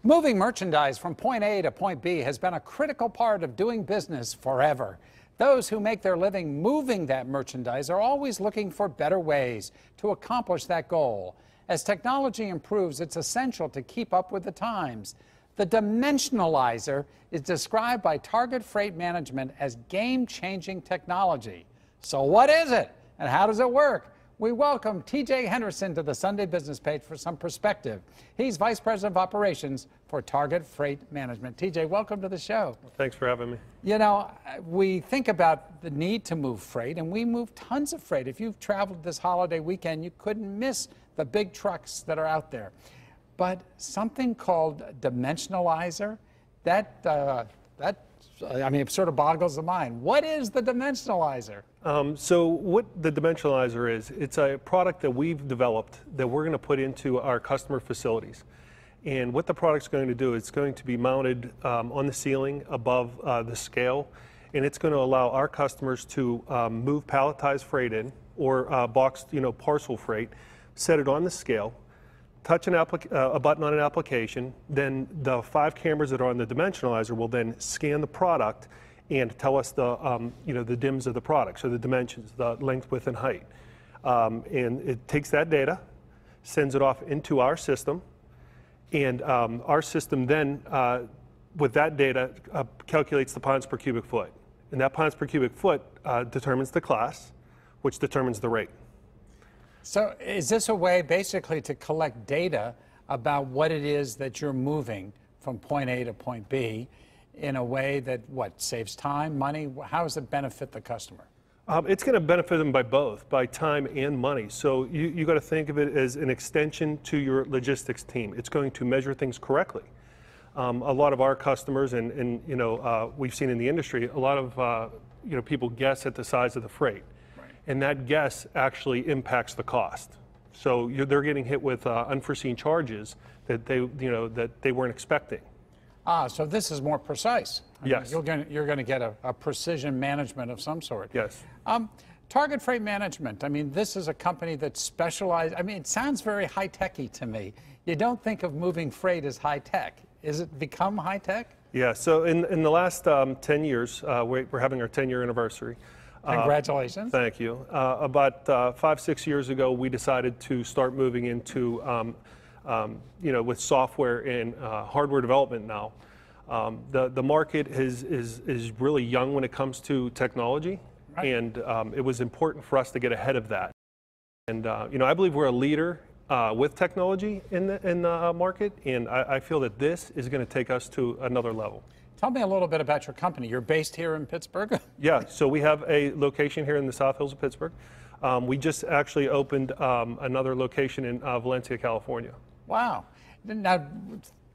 Moving merchandise from point A to point B has been a critical part of doing business forever. Those who make their living moving that merchandise are always looking for better ways to accomplish that goal. As technology improves, it's essential to keep up with the times. The dimensionalizer is described by Target Freight Management as game-changing technology. So what is it, and how does it work? We welcome TJ Henderson to the Sunday Business Page for some perspective. He's Vice President of Operations for Target Freight Management. TJ, welcome to the show. Well, thanks for having me. You know, we think about the need to move freight, and we move tons of freight. If you've traveled this holiday weekend, you couldn't miss the big trucks that are out there. But something called dimensionalizer, it sort of boggles the mind. What is the dimensionalizer? So what the dimensionalizer is, it's a product that we've developed that we're going to put into our customer facilities. And what the product's going to do, it's going to be mounted on the ceiling above the scale, and it's going to allow our customers to move palletized freight in or boxed, parcel freight, set it on the scale, touch a button on an application, then the 5 cameras that are on the dimensionalizer will then scan the product and tell us the the dims of the product, so the dimensions, the length, width, and height. And it takes that data, sends it off into our system, and our system then, with that data, calculates the pounds per cubic foot. And that pounds per cubic foot determines the class, which determines the rate. So is this a way basically to collect data about what it is that you're moving from point A to point B in a way that, saves time, money? How does it benefit the customer? It's going to benefit them by both, by time and money. So you got to think of it as an extension to your logistics team. It's going to measure things correctly. A lot of our customers, and we've seen in the industry, a lot of people guess at the size of the freight. And that guess actually impacts the cost. So they're getting hit with unforeseen charges that they weren't expecting. So this is more precise. Yes. You're going to get a precision management of some sort. Yes. Target Freight Management, this is a company that specializes, it sounds very high-techy to me. You don't think of moving freight as high-tech. Is it become high-tech? Yeah, so in the last 10 years, we're having our 10-year anniversary. Congratulations. Thank you. About 5-6 years ago, we decided to start moving into, with software and hardware development now. The market is really young when it comes to technology, right. And it was important for us to get ahead of that. And I believe we're a leader with technology in the market, and I feel that this is going to take us to another level. Tell me a little bit about your company. You're based here in Pittsburgh? Yeah, so we have a location here in the South Hills of Pittsburgh. We just actually opened another location in Valencia, California. Wow. Now,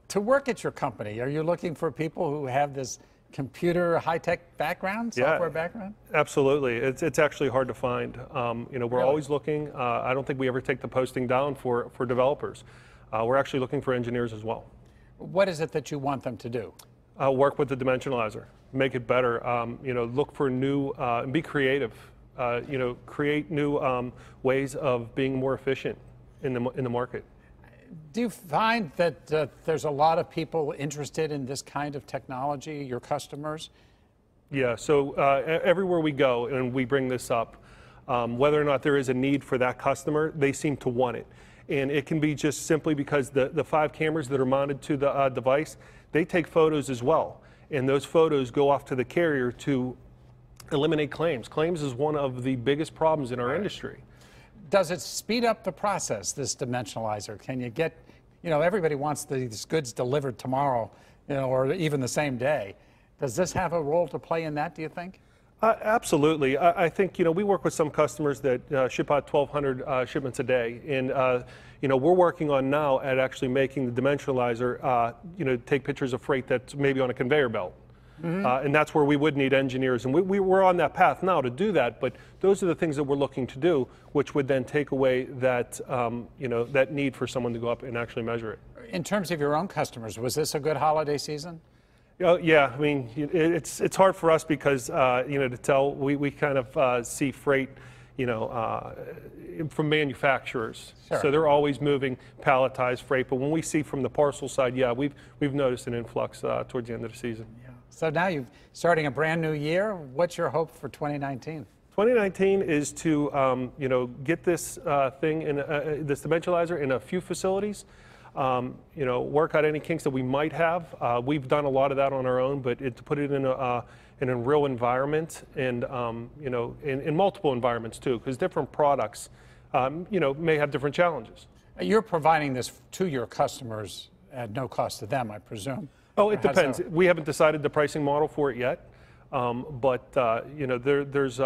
to work at your company, are you looking for people who have this computer high-tech background, software background? Absolutely. It's actually hard to find. We're Really? Always looking. I don't think we ever take the posting down for developers. We're actually looking for engineers as well. What is it that you want them to do? Work with the dimensionalizer, make it better. Look for new and be creative. Create new ways of being more efficient in the market. Do you find that there's a lot of people interested in this kind of technology, your customers? Yeah. So everywhere we go and we bring this up, whether or not there is a need for that customer, they seem to want it. And it can be just simply because the 5 cameras that are mounted to the device, they take photos as well. And those photos go off to the carrier to eliminate claims. Claims is one of the biggest problems in our industry. Does it speed up the process, this dimensionalizer? Can you get, everybody wants these goods delivered tomorrow, or even the same day. Does this have a role to play in that, do you think? Absolutely. I think, we work with some customers that ship out 1,200 shipments a day. And, we're working on now at actually making the dimensionalizer, take pictures of freight that's maybe on a conveyor belt. Mm-hmm. And that's where we would need engineers. And we're on that path now to do that. But those are the things that we're looking to do, which would then take away that, that need for someone to go up and actually measure it. In terms of your own customers, was this a good holiday season? Yeah, it's hard for us because, to tell, we kind of see freight, from manufacturers. Sure. So they're always moving palletized freight. But when we see from the parcel side, yeah, we've noticed an influx towards the end of the season. Yeah. So now you're starting a brand new year. What's your hope for 2019? 2019 is to get this thing in this dimensionalizer in a few facilities. Work out any kinks that we might have. We've done a lot of that on our own, but to put it in a real environment and in multiple environments too, because different products may have different challenges. You're providing this to your customers at no cost to them, I presume. Oh, it depends. We haven't decided the pricing model for it yet, but there's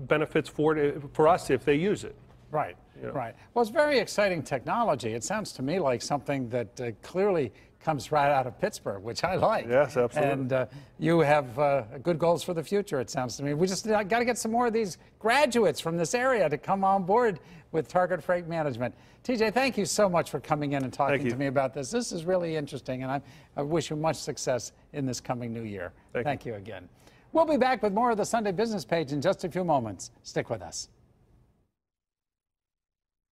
benefits for us if they use it. Right, right. Well, it's very exciting technology. It sounds to me like something that clearly comes right out of Pittsburgh, which I like. Yes, absolutely. And you have good goals for the future, it sounds to me. We just got to get some more of these graduates from this area to come on board with Target Freight Management. TJ, thank you so much for coming in and talking to me about this. This is really interesting, and I wish you much success in this coming new year. Thank you again. We'll be back with more of the Sunday Business Page in just a few moments. Stick with us.